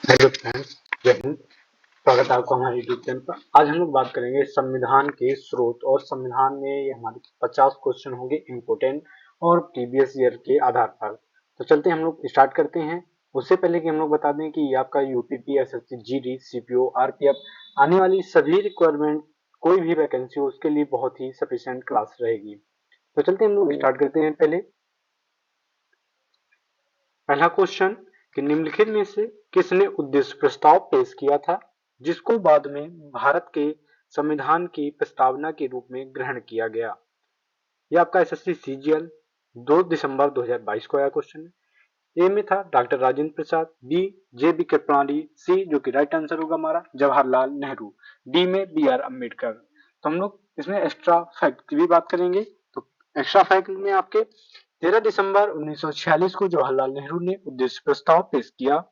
Hello friends, जय हिंद। स्वागत है आपका हमारे यूट्यूब चैनल पर। आज हम लोग बात करेंगे संविधान के स्रोत और संविधान में ये हमारे 50 क्वेश्चन होंगे इम्पोर्टेंट और प्रीवियस ईयर के आधार पर। तो चलते हम लोग स्टार्ट करते हैं। उससे पहले कि हम लोग बता दें कि ये आपका UPP, SSC, GD, CPO, RPF आने वाली सभी रिक्वायरमेंट, कोई भी वैकेंसी हो उसके लिए बहुत ही सफिशिएंट क्लास रहेगी। तो चलते हम लोग स्टार्ट करते हैं। पहला क्वेश्चन कि निम्नलिखित में से किसने उद्देश्य प्रस्ताव पेश किया था जिसको बाद में भारत के संविधान की प्रस्तावना के रूप में ग्रहण किया गया। यह आपका एसएससी सीजीएल 2 दिसंबर 2022 को आया क्वेश्चन है। ए में था doctor Rajendra Prasad, B J B Kripalani, सी जो कि राइट आंसर होगा हमारा जवाहरलाल नेहरू, डी में बी आर अम्बेडकर। तो हम लोग इसमें एक्स्ट्रा फैक्ट की भी बात करेंगे। तो एक्स्ट्रा फैक्ट में आपके 13 दिसंबर 1946 को जवाहरलाल नेहरू ने उद्देश्य प्रस्ताव पेश किया।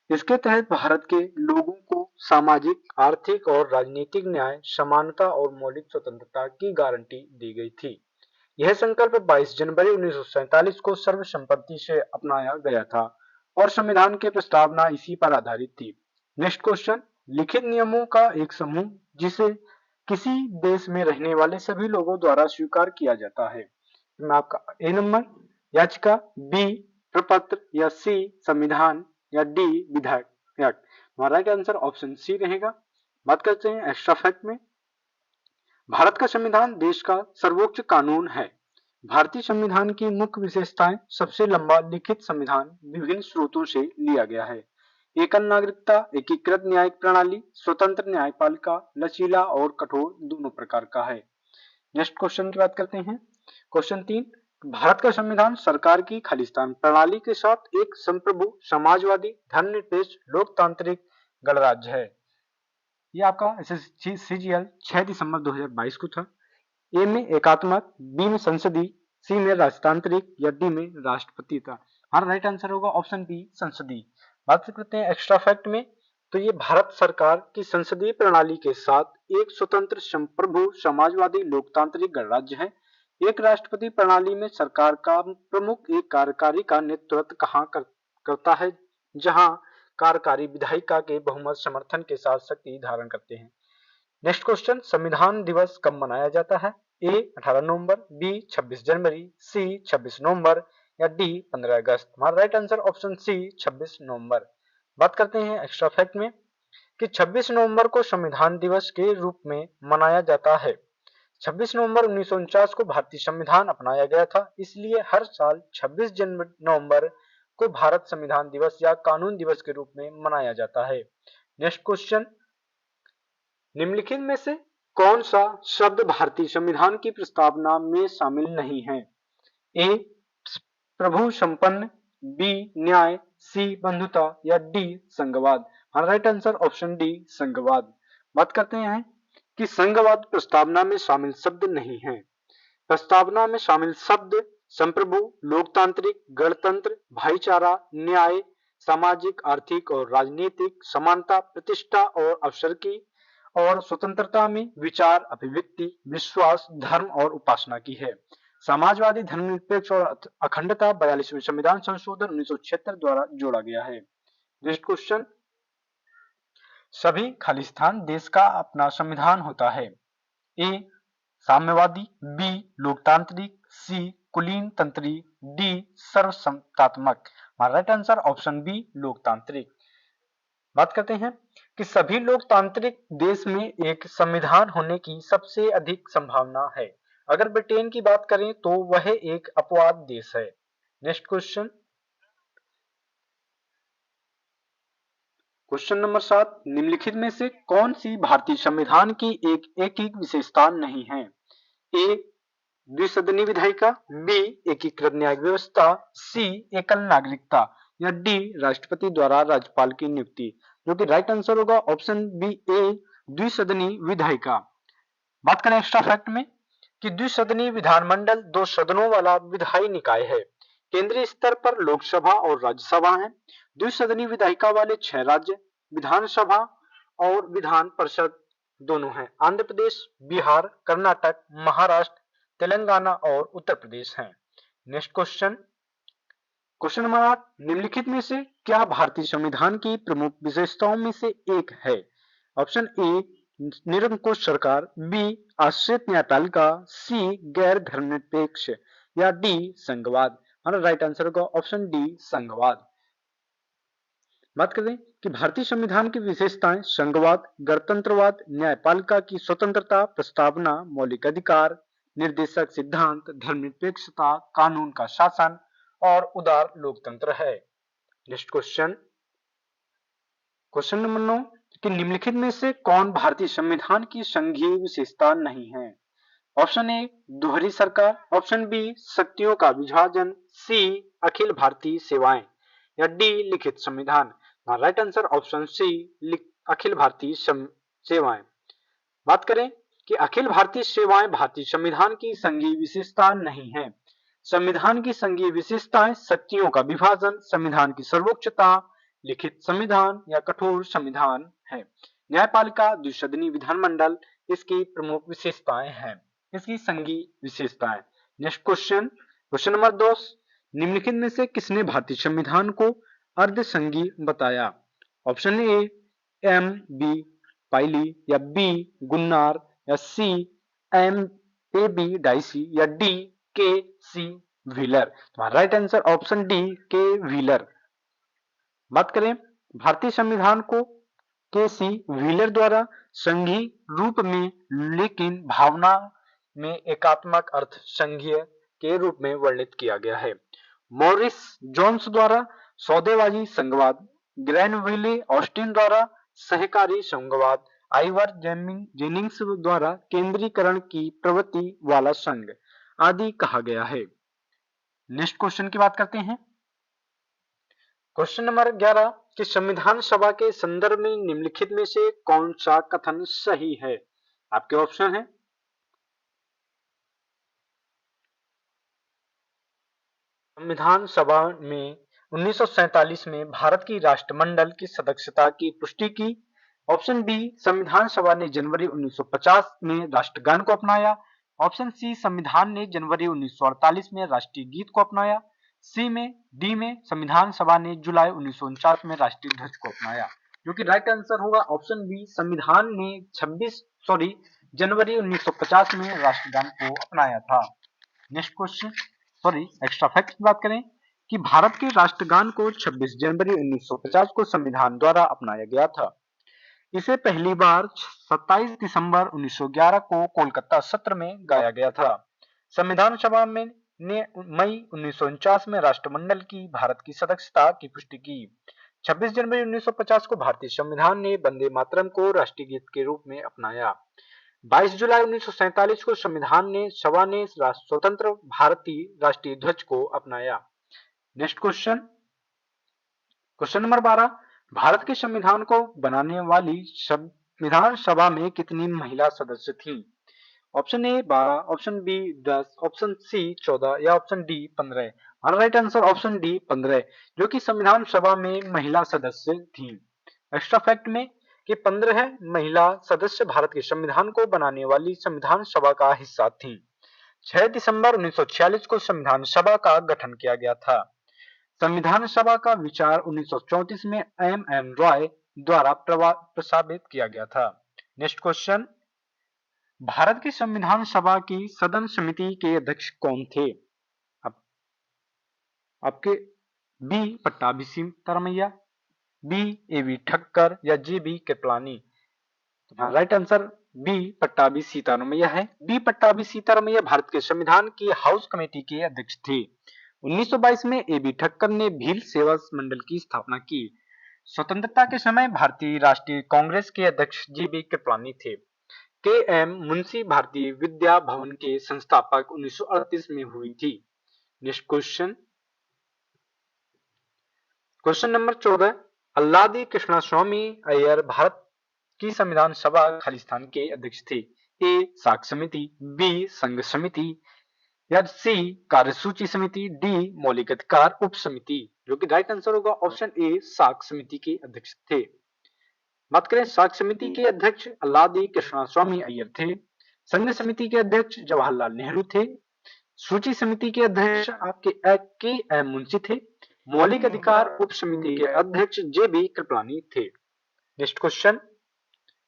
इसके तहत भारत के लोगों को सामाजिक, आर्थिक और राजनीतिक न्याय, समानता और मौलिक स्वतंत्रता की गारंटी दी गई थी। यह संकल्प 22 जनवरी 1947 को सर्वसम्मति से अपनाया गया था और संविधान की प्रस्तावना इसी पर आधारित थी। नेक्स्ट क्वेश्चन, लिखित नियमों का एक समूह जिसे किसी देश में रहने वाले सभी लोगों द्वारा स्वीकार किया जाता है। मैं आपका ए नंबर याचिका, बी प्रपत्र या सी संविधान या डी विधायक एक्ट। हमारा राइट आंसर ऑप्शन सी रहेगा। बात करते हैं एक्स्ट्रा फैक्ट में। भारत का संविधान देश का सर्वोच्च कानून है। भारतीय संविधान की मुख्य विशेषताएं: सबसे लंबा लिखित संविधान, विभिन्न स्रोतों से लिया गया है, एकल नागरिकता, एकीकृत न्यायिक प्रणाली, स्वतंत्र न्यायपालिका, लचीला और कठोर दोनों प्रकार का है। नेक्स्ट क्वेश्चन की बात करते हैं। क्वेश्चन 3, भारत का संविधान सरकार की खालिस्तान प्रणाली के साथ एक संप्रभु, समाजवादी, धर्मनिरपेक्ष, लोकतांत्रिक गणराज्य है। ये आपका एसएससी सीजीएल 6 दिसंबर 2022 को था। ए में एकात्मक, बी में संसदीय, सी में राजतांत्रिक या डी में राष्ट्रपति था। हमारा राइट आंसर होगा ऑप्शन बी संसदीय। बात करते हैं एक्स्ट्रा फैक्ट में। तो ये भारत सरकार की संसदीय प्रणाली के साथ एक स्वतंत्र, संप्रभु, समाजवादी, लोकतांत्रिक गणराज्य है। एक राष्ट्रपति प्रणाली में सरकार का प्रमुख एक कार्यकारी का नेतृत्व करता है, जहां कार्यकारी विधायिका के बहुमत समर्थन के साथ शक्ति धारण करते हैं। नेक्स्ट क्वेश्चन, संविधान दिवस कब मनाया जाता है? ए 18 नवंबर, बी 26 जनवरी, सी 26 नवंबर या डी 15 अगस्त। हमारा राइट आंसर ऑप्शन सी 26 नवंबर। बात करते हैं एक्स्ट्रा फैक्ट में कि 26 नवंबर को संविधान दिवस के रूप में मनाया जाता है। 26 नवंबर 1949 को भारतीय संविधान अपनाया गया था, इसलिए हर साल 26 नवंबर को भारत संविधान दिवस या कानून दिवस के रूप में मनाया जाता है। नेक्स्ट क्वेश्चन, निम्नलिखित में से कौन सा शब्द भारतीय संविधान की प्रस्तावना में शामिल नहीं है? ए प्रभु संपन्न, बी न्याय, सी बंधुता या डी संघवाद। हमारा राइट आंसर ऑप्शन डी संघवाद। बात करते हैं कि संघवाद प्रस्तावना में शामिल शब्द नहीं है। प्रस्तावना में शामिल शब्द संप्रभु, लोकतांत्रिक, गणतंत्र, भाईचारा, न्याय, सामाजिक, आर्थिक और राजनीतिक समानता, प्रतिष्ठा और अवसर की और स्वतंत्रता में विचार, अभिव्यक्ति, विश्वास, धर्म और उपासना की है। समाजवादी, धर्मनिरपेक्ष और अखंडता 42वें संविधान संशोधन 1976 द्वारा जोड़ा गया है। नेक्स्ट क्वेश्चन, सभी खालिस्तान देश का अपना संविधान होता है। ए साम्यवादी, बी लोकतांत्रिक, सी कुलीन तंत्री, डी सर्वसम्मतात्मक। हमारा राइट आंसर ऑप्शन बी लोकतांत्रिक। बात करते हैं कि सभी लोकतांत्रिक देश में एक संविधान होने की सबसे अधिक संभावना है। अगर ब्रिटेन की बात करें तो वह एक अपवाद देश है। नेक्स्ट क्वेश्चन, क्वेश्चन नंबर 7, निम्नलिखित में से कौन सी भारतीय संविधान की एक विशेषता नहीं है? ए द्विसदनीय विधायिका, बी एकीकृत न्यायिक व्यवस्था, सी एकल नागरिकता या डी राष्ट्रपति द्वारा राज्यपाल की नियुक्ति। जो कि राइट आंसर होगा ऑप्शन बी ए द्विसदनीय विधायिका। बात करें एक्स्ट्रा फैक्ट में कि द्विसदनीय विधानमंडल 2 सदनों वाला विधायी निकाय है। केंद्रीय स्तर पर लोकसभा और राज्यसभा है। द्विसदनीय विधायिका वाले 6 राज्य विधानसभा और विधान परिषद दोनों हैं। आंध्र प्रदेश, बिहार, कर्नाटक, महाराष्ट्र, तेलंगाना और उत्तर प्रदेश हैं। नेक्स्ट क्वेश्चन, क्वेश्चन नंबर 8, निम्नलिखित में से क्या भारतीय संविधान की प्रमुख विशेषताओं में से एक है? ऑप्शन ए निरंकुश सरकार, बी आश्रित न्यायपालिका, सी गैर धर्मनिरपेक्ष या डी संघवाद। हमारा राइट आंसर होगा ऑप्शन डी संघवाद। बात करें कि भारतीय संविधान की विशेषताएं संघवाद, गणतंत्रवाद, न्यायपालिका की स्वतंत्रता, प्रस्तावना, मौलिक अधिकार, निर्देशक सिद्धांत, धर्मनिरपेक्षता, कानून का शासन और उदार लोकतंत्र है। नेक्स्ट क्वेश्चन, क्वेश्चन नंबर 9 कि निम्नलिखित में से कौन भारतीय संविधान की संघीय विशेषता नहीं है? ऑप्शन ए दोहरी सरकार, ऑप्शन बी शक्तियों का विभाजन, सी अखिल भारतीय सेवाएं या डी लिखित संविधान। राइट आंसर ऑप्शन सी अखिल भारतीय सेवाएं। बात करें कि अखिल भारतीय सेवाएं भारतीय संविधान की संघीय विशेषता नहीं है। संविधान की संघीय विशेषताएं शक्तियों का विभाजन, संविधान की सर्वोच्चता, लिखित संविधान या कठोर संविधान है। न्यायपालिका, द्विसदनीय विधानमंडल इसकी प्रमुख विशेषताएं हैं, इसकी संघीय विशेषताएं। नेक्स्ट क्वेश्चन, क्वेश्चन नंबर 10, निम्नलिखित में से किसने भारतीय संविधान को अर्ध संघीय बताया? Option A M B Pylee या बी गुन्नार या C M A B Dicey या डी के सी व्हीलर। तुम्हारा right answer option D K Wheeler. बात करें भारतीय संविधान को के सी व्हीलर द्वारा संघीय रूप में लेकिन भावना में एकात्मक अर्थ संघीय के रूप में वर्णित किया गया है। मॉरिस जोन्स द्वारा सौदेबाजी संघवाद, ग्रैनविले ऑस्टिन द्वारा सहकारी संघवाद, आइवर जेनिंग्स द्वारा केंद्रीकरण की प्रवृत्ति वाला संघ आदि कहा गया है। नेक्स्ट क्वेश्चन की बात करते हैं। क्वेश्चन नंबर 11 कि संविधान सभा के संदर्भ में निम्नलिखित में से कौन सा कथन सही है? आपके ऑप्शन है संविधान सभा में 1947 में भारत की राष्ट्रमंडल की सदस्यता की पुष्टि की। ऑप्शन बी संविधान सभा ने जनवरी 1950 में राष्ट्रगान को अपनाया। ऑप्शन सी संविधान ने जनवरी 1948 में राष्ट्रीय गीत को अपनाया। डी में संविधान सभा ने जुलाई 1949 में राष्ट्रीय ध्वज को अपनाया। जो कि राइट आंसर होगा ऑप्शन बी संविधान ने जनवरी 1950 में राष्ट्रगान को अपनाया था। नेक्स्ट क्वेश्चन एक्स्ट्रा फैक्ट की बात करें कि भारत के राष्ट्रगान को 26 जनवरी 1950 को संविधान द्वारा अपनाया गया था। इसे पहली बार 27 दिसंबर 1911 को कोलकाता सत्र में गाया गया था। संविधान सभा में ने मई 1949 में राष्ट्रमंडल की भारत की सदस्यता की पुष्टि की। 26 जनवरी 1950 को भारतीय संविधान ने वंदे मातरम को राष्ट्रीय गीत के रूप में अपनाया। 22 जुलाई 1947 को संविधान सभा ने स्वतंत्र भारतीय राष्ट्रीय ध्वज को अपनाया। Next question, question number 12 Bharat के संविधान को बनाने वाली संविधान सभा में कितनी महिला सदस्य थीं? Option A 12, option B 10, option C 14 या ऑप्शन डी 15। हमारा राइट आंसर ऑप्शन डी 15 जो कि संविधान सभा में महिला सदस्य थी। एक्स्ट्रा फैक्ट में कि 15 महिला सदस्य भारत के संविधान को बनाने वाली संविधान सभा का हिस्सा थी। 6 दिसंबर 1946 को संविधान सभा का गठन किया गया था। संविधान सभा का विचार 1934 में एम रॉय द्वारा प्रस्तावित किया गया था। नेक्स्ट क्वेश्चन, भारत की संविधान सभा की सदन समिति के अध्यक्ष कौन थे? आपके B Pattabhi Sitaramayya, B A V. Thakkar या J B Kripalani. Right answer B Pattabhi Sitaramayya है। बी पट्टाभी सीतारमैया भारत के संविधान की हाउस कमेटी के अध्यक्ष थे। 1922 में ए.बी. ठक्कर ने भील सेवा मंडल की स्थापना की। स्वतंत्रता के समय भारतीय राष्ट्रीय कांग्रेस के अध्यक्ष जी बी कृपलानी थे। के एम मुंशी भारतीय विद्या भवन के संस्थापक 1938 में हुई थी। Next question, question number 14 Alladi Krishnaswamy Iyer Bharat की संविधान सभा खालिस्तान के अध्यक्ष थे। ए साख समिति, बी संघ समिति या सी कार्यसूची समिति, डी मौलिक अधिकार उप समिति। जो कि राइट आंसर होगा ऑप्शन ए साख समिति के अध्यक्ष थे। बात करें साख समिति के अध्यक्ष अल्लादी कृष्णस्वामी अय्यर थे। संघ समिति के अध्यक्ष जवाहरलाल नेहरू थे। सूची समिति के अध्यक्ष आपके के एम मुंशी थे। मौलिक अधिकार उप समिति के अध्यक्ष JB कृपलानी थे। नेक्स्ट क्वेश्चन,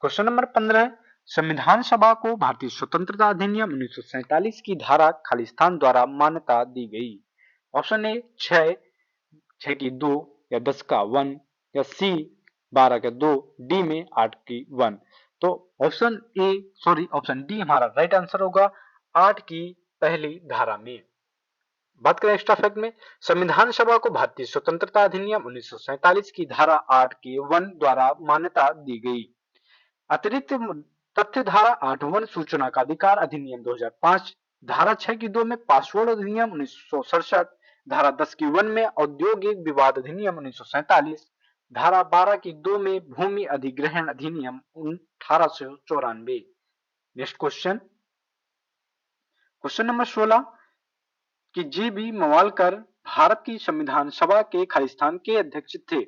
क्वेश्चन नंबर 15, संविधान सभा को भारतीय स्वतंत्रता अधिनियम 1947 की धारा खालिस्तान द्वारा मान्यता दी गई। ऑप्शन ए 6 की 2 या 10 का 1 या सी 12 का 2, डी में 8 की 1। तो ऑप्शन डी हमारा राइट आंसर होगा 8 की पहली धारा में। बात करें एक्स्ट्रा फैक्ट में, संविधान सभा को भारतीय स्वतंत्रता अधिनियम 1947 की धारा 8 की 1 द्वारा मान्यता दी गई। अतिरिक्त तथ्य धारा 8 सूचना का अधिकार अधिनियम 2005, धारा 6 की 2 में पासपोर्ट अधिनियम 1967, धारा 10 की 1 में औद्योगिक विवाद अधिनियम 1947, धारा 12 की 2 में भूमि अधिग्रहण अधिनियम 1894। नेक्स्ट क्वेश्चन, क्वेश्चन नंबर 16 कि JB मवालकर भारत की संविधान सभा के खालिस्तान के अध्यक्ष थे।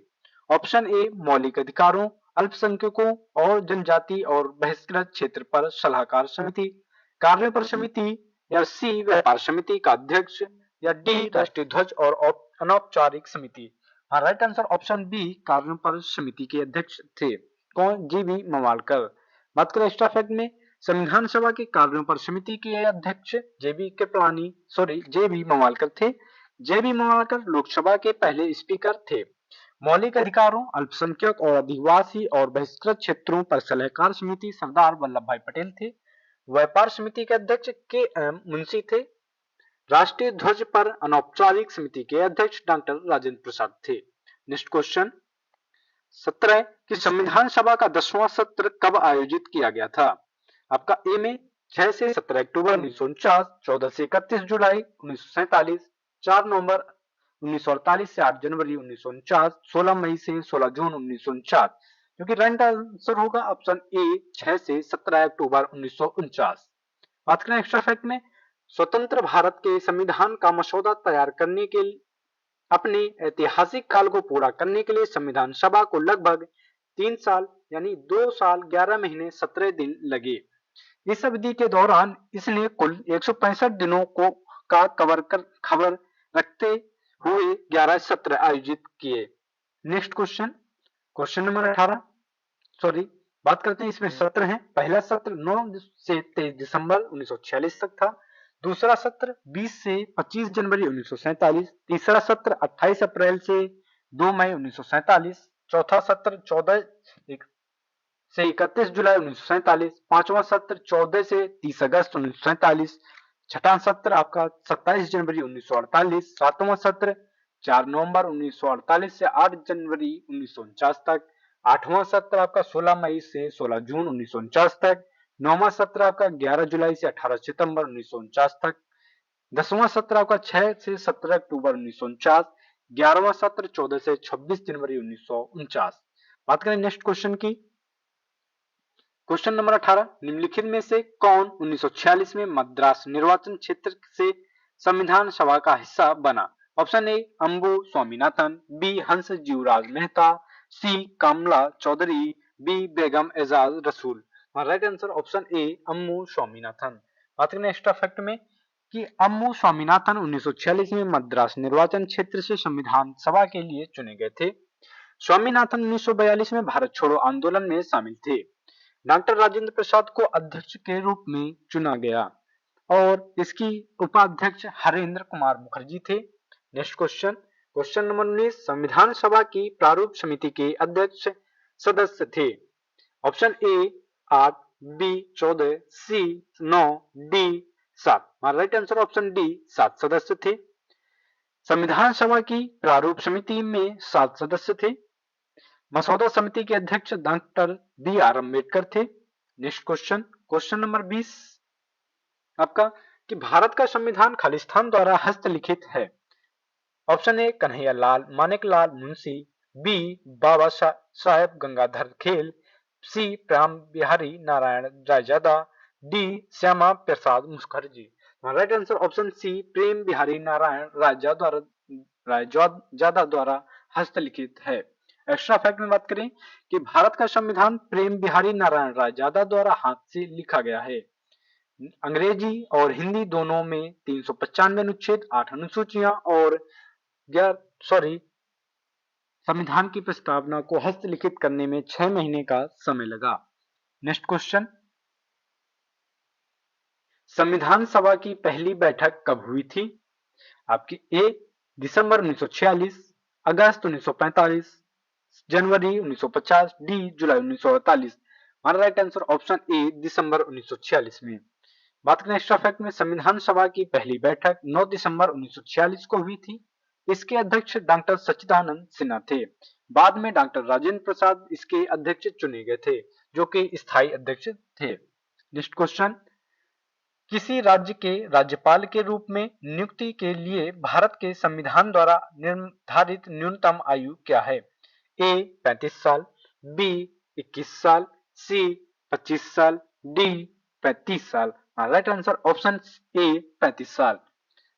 ऑप्शन ए मौलिक अधिकारों, अल्पसंख्यकों और जनजाति और बहिष्कृत क्षेत्र पर सलाहकार समिति, कार्य पर समिति, या सी व्यापार समिति का अध्यक्ष, या डी राष्ट्रीय ध्वज और अनौपचारिक समिति। हाँ, राइट आंसर ऑप्शन बी कार्य पर समिति के अध्यक्ष थे। कौन? JB मवालकर। बात करें एक्स्ट्रा फैक्ट में, संविधान सभा के कार्यों पर समिति के अध्यक्ष JB मवालकर थे। JB मवालकर लोकसभा के पहले स्पीकर थे। मौलिक अधिकारों, अल्पसंख्यक और आदिवासी और बहिष्कृत क्षेत्रों पर सलाहकार समिति सरदार वल्लभ भाई पटेल थे। व्यापार समिति के अध्यक्ष KM मुंशी थे। राष्ट्रीय ध्वज पर अनौपचारिक समिति के अध्यक्ष डॉक्टर राजेंद्र प्रसाद थे। नेक्स्ट क्वेश्चन 17 कि संविधान सभा का 10वां सत्र कब आयोजित किया गया था। आपका ए में 6 से 17 अक्टूबर 1949, 14 से 31 जुलाई 1947, 4 नवंबर 1948 से 8 जनवरी 1949, 16 मई से 16 जून 1949, क्योंकि राइट आंसर होगा ऑप्शन ए 6 से 17 अक्टूबर 1949। बात करें एक्स्ट्रा फैक्ट में, स्वतंत्र भारत के संविधान का मसौदा तैयार करने के अपने ऐतिहासिक काल को पूरा करने के लिए संविधान सभा को लगभग 3 साल यानी 2 साल 11 महीने 17 दिन लगे। इस अवधि के दौरान इसने कुल 165 दिनों को का खबर रखते हुए 11 सत्र आयोजित किए। नेक्स्ट क्वेश्चन, क्वेश्चन नंबर 18 बात करते हैं, इसमें सत्र हैं। पहला सत्र 9 से 23 दिसंबर 1946 तक था। दूसरा सत्र 20 से 25 जनवरी 1947, तीसरा सत्र 28 अप्रैल से 2 मई 1947, चौथा सत्र 14 से 31 जुलाई 1947, पांचवा सत्र 14 से 30 अगस्त 1947, छठा सत्र आपका 27 जनवरी 1948, सातवां सत्र 4 नवंबर 1948 से 8 जनवरी 1949 तक, आठवां सत्र आपका 16 मई से 16 जून 1949 तक, नौवां सत्र आपका 11 जुलाई से 18 सितंबर 1949 तक, 10वां सत्र आपका 6 से 17 अक्टूबर 1949, 11वां सत्र 14 से 26 जनवरी 1949। बात करें नेक्स्ट क्वेश्चन की, क्वेश्चन नंबर 18 निम्नलिखित में से कौन 1946 में मद्रास निर्वाचन क्षेत्र से संविधान सभा का हिस्सा बना। ऑप्शन ए अंबु स्वामीनाथन, बी हंस जीवराज मेहता, सी कमला चौधरी, बी बेगम एजाज रसूल। राइट आंसर ऑप्शन ए अम्मू स्वामीनाथन। बात करें एक्स्ट्रा फैक्ट में कि अम्मू स्वामीनाथन 1946 में मद्रास निर्वाचन क्षेत्र से संविधान सभा के लिए चुने गए थे। स्वामीनाथन 1942 में भारत छोड़ो आंदोलन में शामिल थे। डॉक्टर राजेंद्र प्रसाद को अध्यक्ष के रूप में चुना गया और इसकी उपाध्यक्ष हरेंद्र कुमार मुखर्जी थे। नेक्स्ट क्वेश्चन, क्वेश्चन नंबर 19 संविधान सभा की प्रारूप समिति के अध्यक्ष सदस्य थे। Option A 8, B 14, C 9, D 7। Right answer option D 7 सदस्य थे। संविधान सभा की प्रारूप समिति में 7 सदस्य थे। मसौदा समिति के अध्यक्ष डॉक्टर BR अम्बेडकर थे। नेक्स्ट क्वेश्चन, क्वेश्चन नंबर 20 आपका कि भारत का संविधान खालिस्तान द्वारा हस्तलिखित है। Option A Kanhaiya Lal Maniklal Munshi, B Baba Saheb Gangadhar Kher, C Prem Behari Narain Raizada, D Shyama Prasad Mukherjee. Right answer option C Prem Behari Narain Raizada द्वारा हस्तलिखित है। एक्स्ट्रा फैक्ट में बात करें कि भारत का संविधान प्रेम बिहारी नारायण रायजादा द्वारा हाथ से लिखा गया है। अंग्रेजी और हिंदी दोनों में 395 अनुच्छेद, 8 अनुसूचियां और सॉरी संविधान की प्रस्तावना को हस्तलिखित करने में 6 महीने का समय लगा। नेक्स्ट क्वेश्चन, संविधान सभा की पहली बैठक कब हुई थी? आपकी ए दिसंबर 1946, अगस्त 1945, जनवरी 1950, डी जुलाई 1948। हमारा राइट आंसर ऑप्शन ए दिसंबर 1946 में। बात करें एक्स्ट्रा फैक्ट में, संविधान सभा की पहली बैठक 9 दिसंबर 1946 को हुई थी। इसके अध्यक्ष डॉक्टर सच्चिदानंद सिन्हा थे। बाद में डॉक्टर राजेंद्र प्रसाद इसके अध्यक्ष चुने गए थे, जो कि स्थायी अध्यक्ष थे। नेक्स्ट क्वेश्चन, किसी राज्य के राज्यपाल के रूप में नियुक्ति के लिए भारत के संविधान द्वारा निर्धारित न्यूनतम आयु क्या है? ए 35 साल, बी 21 साल, सी 25 साल, डी 35 साल। राइट आंसर ऑप्शन ए 35 साल।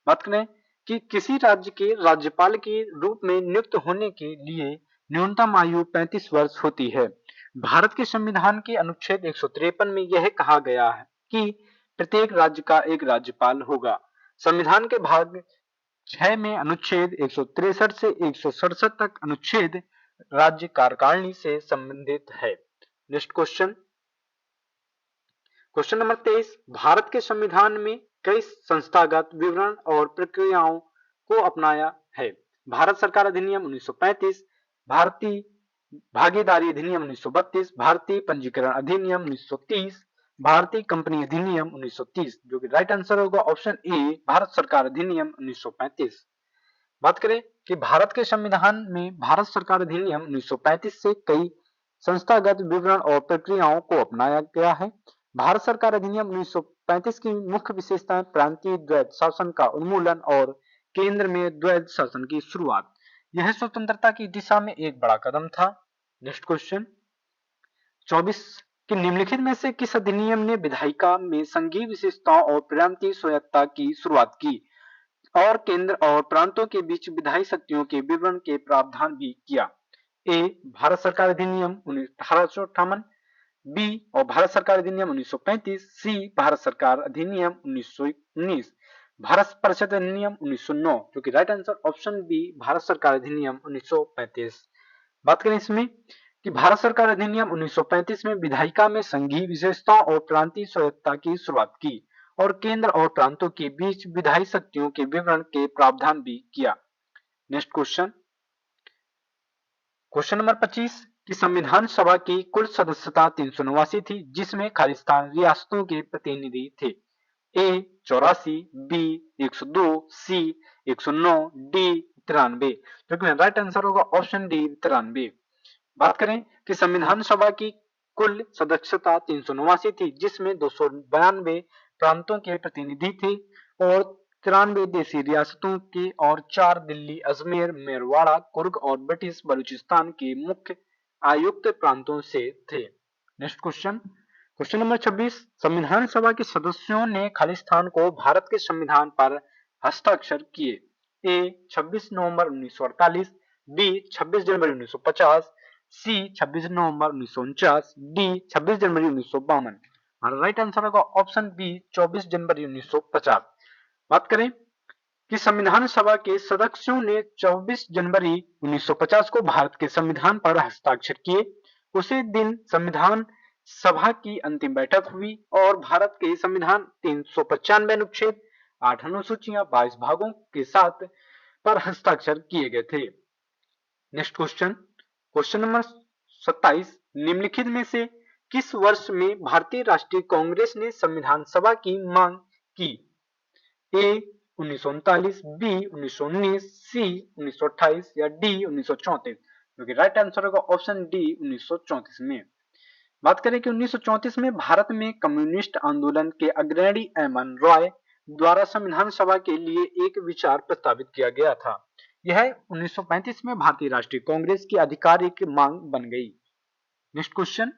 बात करें कि किसी राज्य के राज्यपाल के रूप में नियुक्त होने के लिए न्यूनतम आयु 35 वर्ष होती है। भारत के संविधान के अनुच्छेद 153 में यह कहा गया है कि प्रत्येक राज्य का एक राज्यपाल होगा। संविधान के भाग 6 में अनुच्छेद 163 से 167 तक अनुच्छेद राज्य कार्यकारिणी से संबंधित है। Next question, question number 23, Bharat के संविधान में कई संस्थागत विवरण और प्रक्रियाओं को अपनाया है। भारत सरकार अधिनियम 1935, भारतीय भागीदारी अधिनियम 1932, भारतीय पंजीकरण अधिनियम 1930, भारतीय कंपनी अधिनियम 1930, जो कि राइट आंसर होगा ऑप्शन ए भारत सरकार अधिनियम 1935। बात करें कि भारत के संविधान में भारत सरकार अधिनियम 1935 से कई संस्थागत विवरण और प्रक्रियाओं को अपनाया गया है। भारत सरकार अधिनियम 1935 की मुख्य विशेषताएं प्रांतीय द्वैध शासन का उन्मूलन और केंद्र में द्वैध शासन की शुरुआत। यह स्वतंत्रता की दिशा में एक बड़ा कदम था। नेक्स्ट क्वेश्चन, 24 कि निम्नलिखित में से किस अधिनियम ने विधायिका में संघीय विशेषताओं और प्रांतीय स्वायत्तता की शुरुआत की और केंद्र और प्रांतों के बीच विधायी शक्तियों के विवरण के प्रावधान भी किया? ए भारत सरकार अधिनियम 1858, बी और भारत सरकार अधिनियम 1935, सी भारत सरकार अधिनियम 1919, भारत परिषद अधिनियम 1909, जो कि right answer option B Bharat सरकार अधिनियम 1935। बात करें इसमें कि भारत सरकार अधिनियम 1935 में विधायिका में संघीय विशेषताओं और प्रांतीय स्वायत्तता की शुरुआत की और केंद्र और प्रांतों के बीच विधायी शक्तियों के विवरण के प्रावधान भी किया। नेक्स्ट क्वेश्चन, क्वेश्चन नंबर 25 कि संविधान सभा की कुल सदस्यता 389 थी, जिसमें खालिस्तान रियासतों के प्रतिनिधि थे। ए 84, बी 102, सी 109, डी 93, जो कि राइट आंसर होगा ऑप्शन डी 93। बात करें कि संविधान सभा की कुल सदस्यता 389 थी, जिसमें 292 प्रांतों के प्रतिनिधि थे और 93 देशी रियासतों के और 4 दिल्ली, अजमेर, मेरवाड़ा, कुर्ग और ब्रिटिश बलूचिस्तान के मुख्य आयुक्त प्रांतों से थे। नेक्स्ट क्वेश्चन, क्वेश्चन नंबर 26 संविधान सभा के सदस्यों ने खालिस्तान को भारत के संविधान पर हस्ताक्षर किए। ए 26 नवंबर 1948, बी 26 जनवरी 1950, सी 26 नवंबर 1949, डी 26 जनवरी 1952। हमारा राइट आंसर होगा ऑप्शन बी 24 जनवरी 1950। बात करें कि संविधान सभा के सदस्यों ने 24 जनवरी 1950 को भारत के संविधान पर हस्ताक्षर किए। उसी दिन संविधान सभा की अंतिम बैठक हुई और भारत के संविधान 395 अनुच्छेद, 8 अनुसूचियां, 22 भागों के साथ पर हस्ताक्षर किए गए थे। नेक्स्ट क्वेश्चन, क्वेश्चन नंबर 27 निम्नलिखित में से किस वर्ष में भारतीय राष्ट्रीय कांग्रेस ने संविधान सभा की मांग की? ए 1939, बी 1919, सी 1928 या डी 1934, जो कि राइट आंसर होगा ऑप्शन डी 1934 में। बात करें कि 1934 में भारत में कम्युनिस्ट आंदोलन के अग्रणी एम.एन. रॉय द्वारा संविधान सभा के लिए एक विचार प्रस्तावित किया गया था। यह 1935 में भारतीय राष्ट्रीय कांग्रेस की आधिकारिक मांग बन गई। नेक्स्ट क्वेश्चन,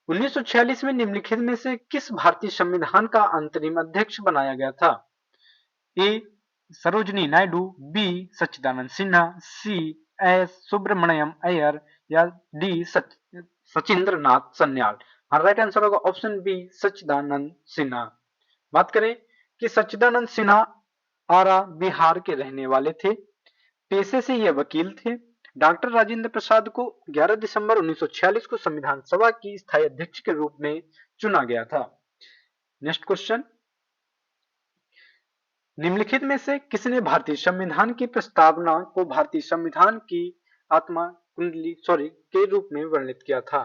1946 में निम्नलिखित में से किस भारतीय संविधान का अंतरिम अध्यक्ष बनाया गया था? ए सरोजनी नायडू, बी सच्चिदानंद सिन्हा, सी एस सुब्रमण्यम अय्यर या D Sachindra Nath Sanyal. Right answer होगा ऑप्शन बी सच्चिदानंद सिन्हा। बात करें कि सच्चिदानंद सिन्हा आरा बिहार के रहने वाले थे। पेशे से ये वकील थे। डॉक्टर राजेंद्र प्रसाद को 11 दिसंबर 1946 को संविधान सभा की स्थायी अध्यक्ष के रूप में चुना गया था। नेक्स्ट क्वेश्चन, निम्नलिखित में से किसने भारतीय संविधान की प्रस्तावना को भारतीय संविधान की आत्मा कुंडली के रूप में वर्णित किया था?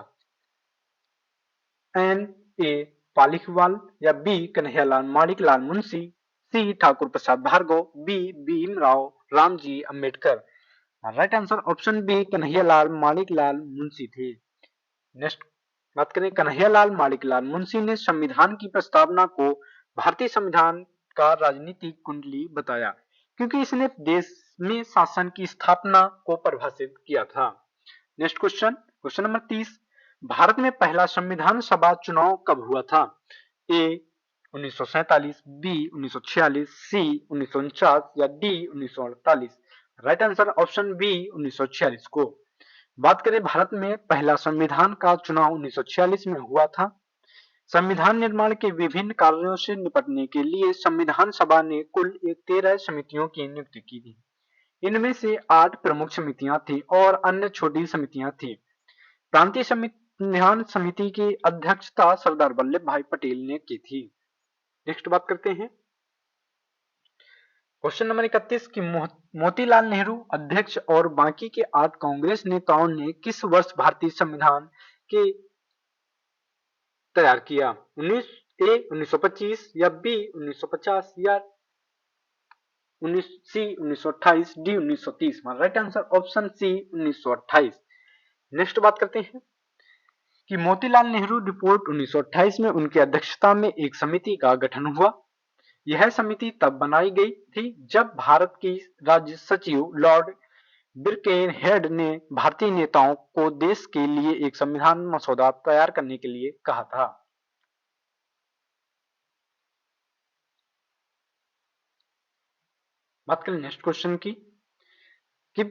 एन ए पालिखवाल या B Kanhaiyalal Maniklal Munshi, C Thakur Prasad Bhargava, B Bhimrao Ramji Ambedkar. Right answer option B Kanhaiyalal Maniklal Munshi थे। नेक्स्ट बात करें, कन्हैयालाल माणिकलाल मुंशी ने संविधान की प्रस्तावना को भारतीय संविधान का राजनीतिक कुंडली बताया क्योंकि इसने देश में शासन की स्थापना को परिभाषित किया था। Next question, question number 30, Bharat में पहला संविधान सभा चुनाव कब हुआ था? ए 1947, बी 1946, सी 1949 या D 1948। Right answer option B 1946 को। बात करें, भारत में पहला संविधान का चुनाव 1946 में हुआ था। संविधान निर्माण के विभिन्न कार्यों से निपटने के लिए संविधान सभा ने कुल 13 समितियों की नियुक्ति की थी। इनमें से 8 प्रमुख समितियां थी और अन्य छोटी समितियां थी। प्रांतीय संविधान समिति की अध्यक्षता सरदार वल्लभ भाई पटेल ने की थी। नेक्स्ट बात करते हैं, क्वेश्चन नंबर 31 की मोतीलाल नेहरू अध्यक्ष और बाकी के 8 कांग्रेस नेताओं ने किस वर्ष भारतीय संविधान के तैयार किया? 1925 या बी 1950 या C 1928, D 1930। Right answer option C 1928। Next बात करते हैं कि मोतीलाल नेहरू रिपोर्ट 1928 में उनकी अध्यक्षता में एक समिति का गठन हुआ। यह समिति तब बनाई गई थी जब भारत की राज्य सचिव लॉर्ड बिरकेनहेड ने भारतीय नेताओं को देश के लिए एक संविधान मसौदा तैयार करने के लिए कहा था। बात करें नेक्स्ट क्वेश्चन की कि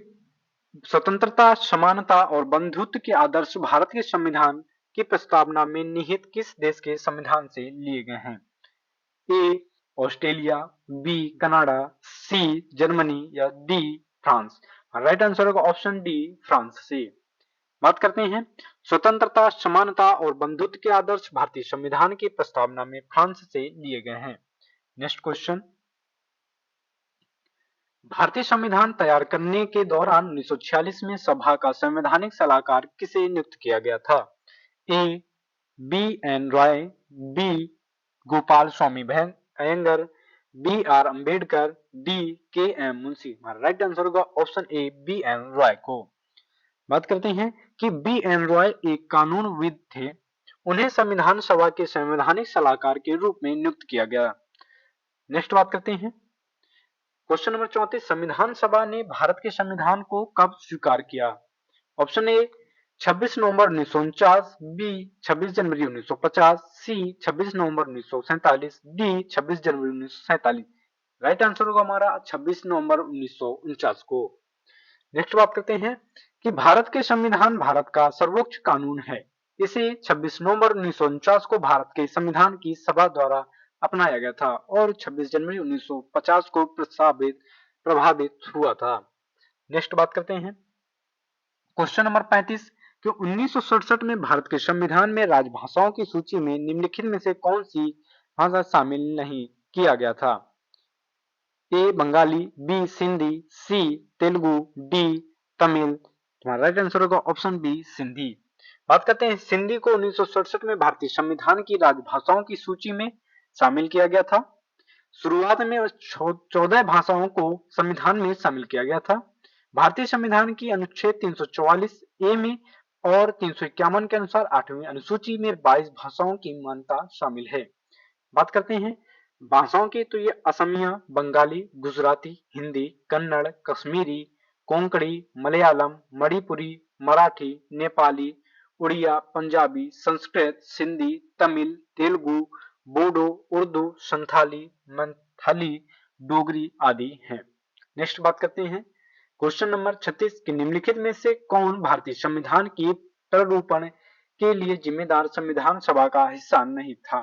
स्वतंत्रता, समानता और बंधुत्व के आदर्श भारत के संविधान की प्रस्तावना में निहित किस देश के संविधान से लिए गए हैं? A Australia, B Canada, C Germany या डी फ्रांस। राइट आंसर होगा ऑप्शन डी फ्रांस से। बात करते हैं, स्वतंत्रता, समानता और बंधुत्व के आदर्श भारतीय संविधान की प्रस्तावना में फ्रांस से लिए गए हैं। नेक्स्ट क्वेश्चन, भारतीय संविधान तैयार करने के दौरान 1946 में सभा का संवैधानिक सलाहकार किसे नियुक्त किया गया था? A B N Roy, B Gopal Swami Ayyangar, B R Ambedkar, D K M Munshi. Right answer होगा option A B N Roy को। बात करते हैं कि बी एन रॉय एक कानूनविद थे। उन्हें संविधान सभा के संवैधानिक सलाहकार के रूप में नियुक्त किया गया। नेक्स्ट बात करते हैं, क्वेश्चन नंबर 34, संविधान सभा ने भारत के संविधान को कब स्वीकार किया? ऑप्शन ए 26 नवंबर 1949, बी 26 जनवरी 1950, सी 26 नवंबर 1947, डी 26 जनवरी 1947। राइट आंसर होगा हमारा 26 नवंबर 1949 को। नेक्स्ट बात करते हैं कि भारत के संविधान भारत का सर्वोच्च कानून है। इसे 26 नवंबर 1949 को भारत के संविधान की सभा द्वारा अपनाया गया था और 26 जनवरी 1950 को प्रभावित हुआ था। नेक्स्ट बात करते हैं, क्वेश्चन नंबर 35 कि 1967 में भारत के संविधान में राजभाषाओं की सूची में निम्नलिखित में से कौन सी भाषा शामिल नहीं किया गया था? ए बंगाली, बी सिंधी, सी तेलुगु, डी तमिल। तुम्हारा राइट आंसर होगा ऑप्शन बी सिंधी। बात करते हैं, सिंधी को 1967 में भारतीय संविधान की राजभाषाओं की सूची में शामिल किया गया था। शुरुआत में 14 भाषाओं को संविधान में शामिल किया गया था। भारतीय संविधान की अनुच्छेद 344 ए में और 351 के अनुसार 8वीं अनुसूची में 22 भाषाओं की मान्यता शामिल है। बात करते हैं भाषाओं की, तो ये असमिया, बंगाली, गुजराती, हिंदी, कन्नड़, कश्मीरी, कोंकणी, मलयालम, मणिपुरी, मराठी, नेपाली, उड़िया, पंजाबी, संस्कृत, सिंधी, तमिल, तेलुगु, बोडो, उर्दू, संथाली, मैथिली, डोगरी आदि हैं। नेक्स्ट बात करते हैं, क्वेश्चन नंबर 36 कि निम्नलिखित में से कौन भारतीय संविधान की प्ररूपण के लिए जिम्मेदार संविधान सभा का हिस्सा नहीं था?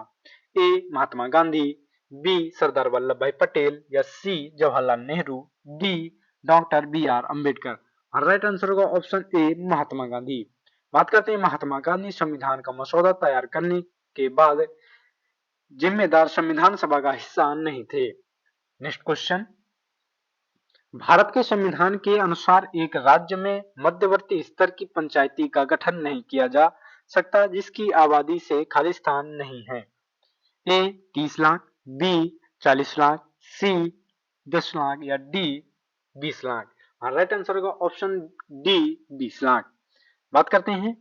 ए महात्मा गांधी, बी सरदार वल्लभ भाई पटेल या C Jawaharlal Nehru, D doctor B R Ambedkar. Right answer होगा ऑप्शन ए महात्मा गांधी। बात करते हैं महात्मा गांधी संविधान का मसौदा तैयार करने के बाद जिम्मेदार संविधान सभा का हिस्सा नहीं थे। नेक्स्ट क्वेश्चन, भारत के संविधान के अनुसार एक राज्य में मध्यवर्ती स्तर की पंचायती का गठन नहीं किया जा सकता जिसकी आबादी से खाली स्थान नहीं है। ए 30 लाख, बी 40 लाख, सी 10 लाख या डी 20 लाख। राइट आंसर होगा ऑप्शन डी 20 लाख। बात करते हैं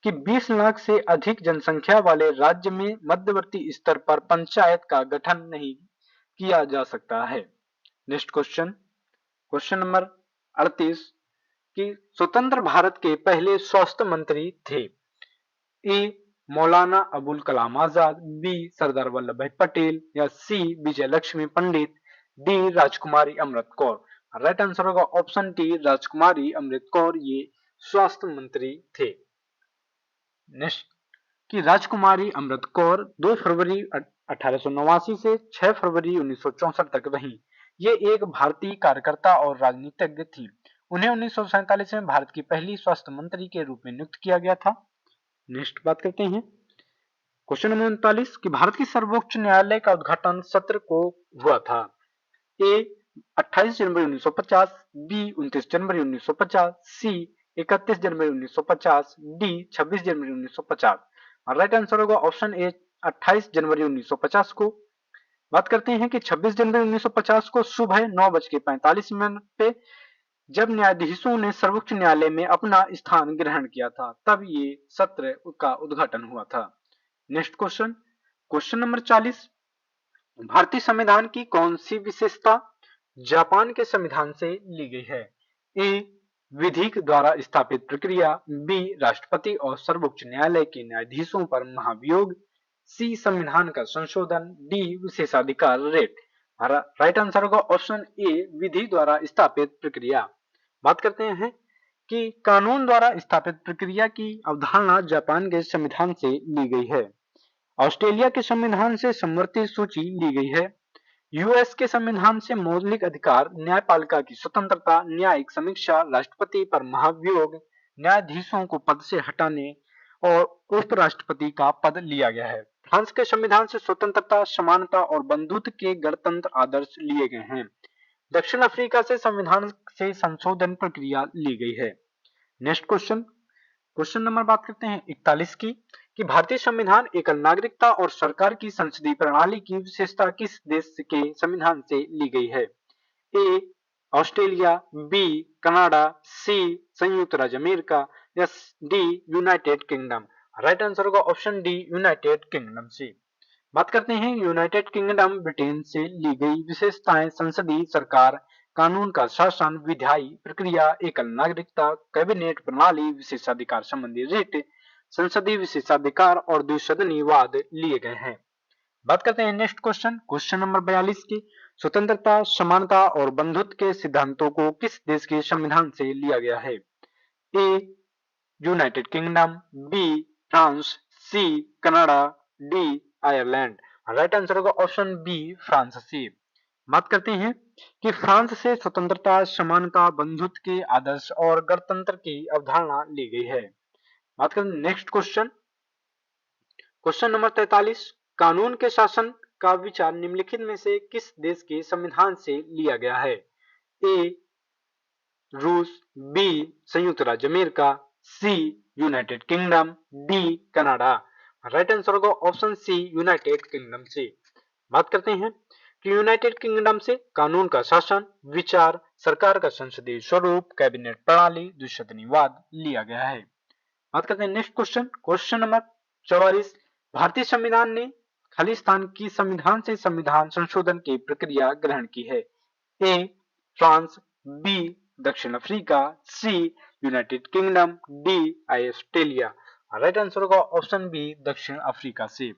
कि 20 लाख से अधिक जनसंख्या वाले राज्य में मध्यवर्ती स्तर पर पंचायत का गठन नहीं किया जा सकता है। नेक्स्ट क्वेश्चन, क्वेश्चन नंबर 38 कि स्वतंत्र भारत के पहले स्वास्थ्य मंत्री थे। ए मौलाना अबुल कलाम आजाद, बी सरदार वल्लभ भाई पटेल या सी विजय लक्ष्मी पंडित, डी राजकुमारी अमृत कौर। राइट आंसर होगा ऑप्शन डी राजकुमारी अमृत कौर, ये स्वास्थ्य मंत्री थे। नेक्स्ट कि राजकुमारी अमृत कौर 2 फरवरी 1889 से 6 फरवरी 1964 तक रहीं। ये एक भारतीय कार्यकर्ता और राजनीतिज्ञ थी। उन्हें 1947 में भारत की पहली स्वास्थ्य मंत्री के रूप में नियुक्त किया गया था। नेक्स्ट बात करते हैं क्वेश्चन नंबर 39 कि भारत की सर्वोच्च न्यायालय का उद्घाटन सत्र को हुआ था। ए 28 जनवरी 1950, बी 29 जनवरी 1950, सी 31 जनवरी 1950, डी 26 जनवरी 1950। राइट आंसर होगा ऑप्शन ए 28 जनवरी 1950 को। बात करते हैं कि 26 जनवरी 1950 को सुबह 9:45 पे जब न्यायाधीशों ने सर्वोच्च न्यायालय में अपना स्थान ग्रहण किया था तब ये सत्र का उद्घाटन हुआ था। नेक्स्ट क्वेश्चन, क्वेश्चन नंबर 40 भारतीय संविधान की कौन सी विशेषता जापान के संविधान से ली गई है। ए विधि द्वारा स्थापित प्रक्रिया, बी राष्ट्रपति और सर्वोच्च न्यायालय के न्यायाधीशों पर महाभियोग, सी संविधान का संशोधन, डी विशेषाधिकार रेट। राइट आंसर होगा ऑप्शन ए विधि द्वारा स्थापित प्रक्रिया। बात करते हैं कि कानून द्वारा स्थापित प्रक्रिया की अवधारणा जापान के संविधान से ली गई है। ऑस्ट्रेलिया के संविधान से समवर्ती सूची ली गई है। यूएस के संविधान से मौलिक अधिकार, न्यायपालिका की स्वतंत्रता, न्यायिक समीक्षा, राष्ट्रपति पर महाभियोग, न्यायाधीशों को पद से हटाने और उपराष्ट्रपति का पद लिया गया है। फ्रांस के संविधान से स्वतंत्रता, समानता और बंधुत्व के गणतंत्र आदर्श लिए गए हैं। दक्षिण अफ्रीका से संविधान से संशोधन प्रक्रिया ली गई है। नेक्स्ट क्वेश्चन, क्वेश्चन नंबर बात करते हैं 41 की कि भारतीय संविधान एकल नागरिकता और सरकार की संसदीय प्रणाली की विशेषता किस देश के संविधान से ली गई है। ए ऑस्ट्रेलिया, बी कनाडा, सी संयुक्त राज्य अमेरिका या D United kingdom. Right answer होगा ऑप्शन डी यूनाइटेड किंगडम से। बात करते हैं यूनाइटेड किंगडम ब्रिटेन से ली गई विशेषताएं संसदीय सरकार, कानून का शासन, विधायी प्रक्रिया, एकल नागरिकता, कैबिनेट प्रणाली, विशेषाधिकार संबंधी रिट, संसदीय विशेषाधिकार और द्विसदनीय वाद लिए गए हैं। बात करते हैं नेक्स्ट क्वेश्चन, क्वेश्चन नंबर 42 की स्वतंत्रता, समानता और बंधुत्व के सिद्धांतों को किस देश के संविधान से लिया गया है। A United Kingdom, B France, C Canada, D Ireland. Right answer होगा ऑप्शन बी फ्रांस से। बात करते हैं कि फ्रांस से स्वतंत्रता, समानता, बंधुत्व के आदर्श और गणतंत्र की अवधारणा ली गई है। बात करें नेक्स्ट क्वेश्चन, क्वेश्चन नंबर 43 कानून के शासन का विचार निम्नलिखित में से किस देश के संविधान से लिया गया है। ए रूस, बी संयुक्त राज्य America, C United Kingdom, D Canada. Right answer होगा ऑप्शन सी यूनाइटेड किंगडम से। बात करते हैं कि यूनाइटेड किंगडम से कानून का शासन, विचार, सरकार का संसदीय स्वरूप, कैबिनेट प्रणाली, द्विसदनीयवाद लिया गया है। बात करते हैं नेक्स्ट क्वेश्चन, क्वेश्चन नंबर 44 भारतीय संविधान ने खालिस्तान की संविधान से संविधान संशोधन की प्रक्रिया ग्रहण की है। ए फ्रांस, बी दक्षिण Africa, C United Kingdom, D Australia. Right answer होगा ऑप्शन बी दक्षिण अफ्रीका से।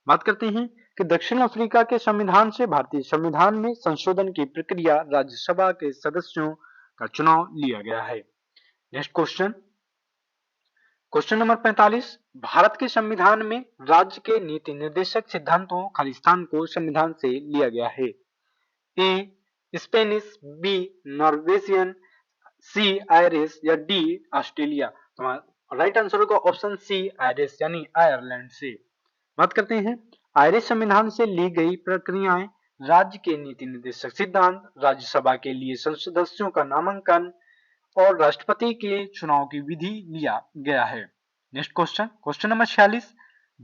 बात करते हैं कि दक्षिण अफ्रीका के संविधान से भारतीय संविधान में संशोधन की प्रक्रिया राज्यसभा के सदस्यों का चुनाव लिया गया है। Next question, question number 45 Bharat के संविधान में राज्य के नीति निर्देशक सिद्धांतों खालिस्तान को संविधान से लिया गया है। ए स्पेनिश, बी नॉर्वेजियन, सी आयरिश या डी ऑस्ट्रेलिया। तो राइट आंसर होगा ऑप्शन सी आयरिश यानी आयरलैंड से। बात करते हैं आयरिश संविधान से ली गई प्रक्रियाएं, राज्य के नीति निर्देशक सिद्धांत, राज्यसभा के लिए सदस्यों का नामांकन और राष्ट्रपति के चुनाव की विधि लिया गया है। नेक्स्ट क्वेश्चन, क्वेश्चन नंबर 46,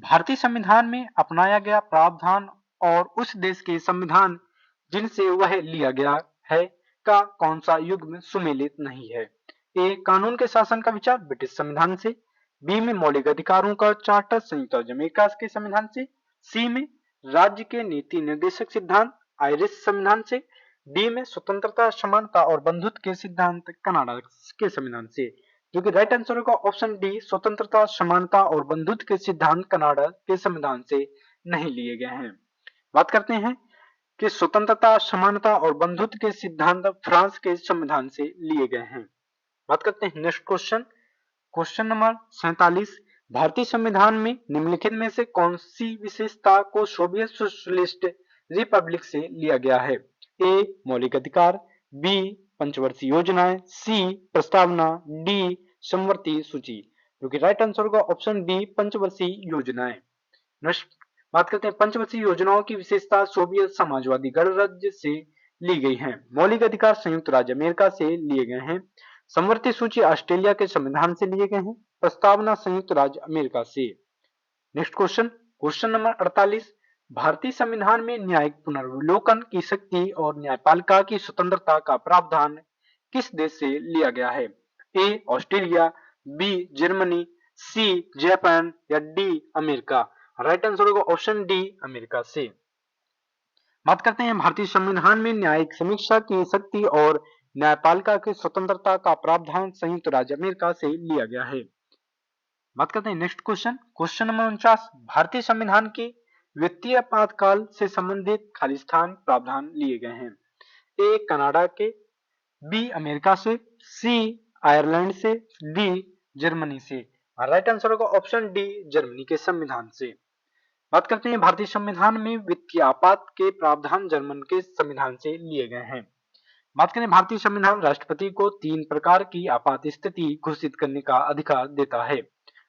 भारतीय संविधान में अपनाया गया प्रावधान और उस देश के संविधान जिनसे वह लिया गया है का कौन सा युग्म सुमेलित नहीं है। ए कानून के शासन का विचार ब्रिटिश संविधान से, बी में मौलिक अधिकारों का चार्टर संयुक्त राज्य अमेरिका के संविधान से, सी में राज्य के नीति निर्देशक सिद्धांत आयरिश संविधान से, डी में स्वतंत्रता समानता और बंधुत्व के सिद्धांत कनाडा के संविधान से। जो कि राइट आंसर होगा ऑप्शन डी स्वतंत्रता समानता और बंधुत्व के सिद्धांत कनाडा के संविधान से नहीं लिए गए हैं। बात करते हैं कि स्वतंत्रता समानता और बंधुत्व के सिद्धांत फ्रांस के संविधान से लिए गए हैं। बात करते हैं नेक्स्ट क्वेश्चन, क्वेश्चन नंबर 47, भारतीय संविधान में निम्नलिखित में से कौन सी विशेषता को सोवियत सोशलिस्ट रिपब्लिक से लिया गया है। ए मौलिक अधिकार, बी पंचवर्षीय योजनाएं, सी प्रस्तावना, डी समवर्ती सूची। जो कि राइट आंसर होगा ऑप्शन डी पंचवर्षीय योजनाएं। बात करते हैं पंचवर्षीय योजनाओं की विशेषता सोवियत समाजवादी गणराज्य से ली गई है। मौलिक अधिकार संयुक्त राज्य अमेरिका से लिए गए हैं। समवर्ती सूची ऑस्ट्रेलिया के संविधान से लिए गए हैं। प्रस्तावना संयुक्त राज्य अमेरिका से। नेक्स्ट क्वेश्चन, क्वेश्चन नंबर 48, भारतीय संविधान में न्यायिक पुनर्विलोकन की शक्ति और न्यायपालिका की स्वतंत्रता का प्रावधान किस देश से लिया गया है। A Australia, B Germany, C Japan या डी अमेरिका। राइट आंसर होगा ऑप्शन डी अमेरिका से। बात करते हैं भारतीय संविधान में न्यायिक समीक्षा की शक्ति और न्यायपालिका की स्वतंत्रता का प्रावधान संयुक्त राज्य अमेरिका से लिया गया है। बात करते हैं नेक्स्ट क्वेश्चन, क्वेश्चन नंबर 49, भारतीय संविधान के वित्तीय आपातकाल से संबंधित खालिस्तान प्रावधान लिए गए हैं। ए कनाडा के, बी अमेरिका से, सी आयरलैंड से, डी जर्मनी से। राइट आंसर होगा ऑप्शन डी जर्मनी के संविधान से। बात करते हैं भारतीय संविधान में वित्तीय आपात के प्रावधान जर्मन के संविधान से लिए गए हैं। बात करें भारतीय संविधान राष्ट्रपति को 3 प्रकार की आपात स्थिति घोषित करने का अधिकार देता है।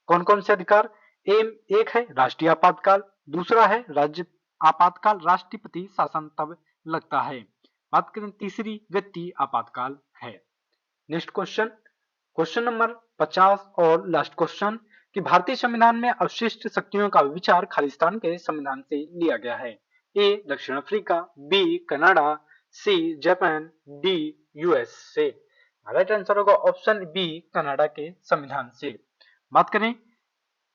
कौन कौन से अधिकार। एक है राष्ट्रीय आपातकाल, दूसरा है राज्य आपातकाल, राष्ट्रपति शासन तब लगता है। बात करें तीसरी वित्तीय आपातकाल है। नेक्स्ट क्वेश्चन, क्वेश्चन नंबर 50 और लास्ट क्वेश्चन कि भारतीय संविधान में अवशिष्ट शक्तियों का विचार खालिस्तान के संविधान से लिया गया है। ए दक्षिण Africa, B Canada, C Japan, D US से। राइट आंसर होगा ऑप्शन बी कनाडा के संविधान से। बात करें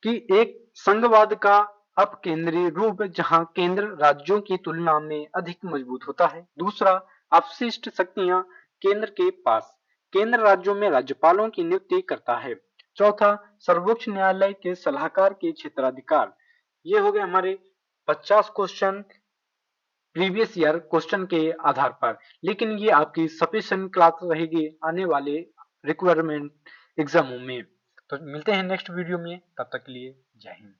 कि एक संघवाद का अपकेंद्रीय रूप जहां केंद्र राज्यों की तुलना में अधिक मजबूत होता है। दूसरा अवशिष्ट शक्तियां केंद्र के पास, केंद्र राज्यों में राज्यपालों की नियुक्ति करता है। चौथा सर्वोच्च न्यायालय के सलाहकार के क्षेत्राधिकार। ये हो गए हमारे 50 क्वेश्चन प्रीवियस ईयर क्वेश्चन के आधार पर, लेकिन ये आपकी सफिशिएंट क्लास रहेगी आने वाले रिक्वायरमेंट एग्जामों में। तो मिलते हैं नेक्स्ट वीडियो में, तब तक के लिए जय हिंद।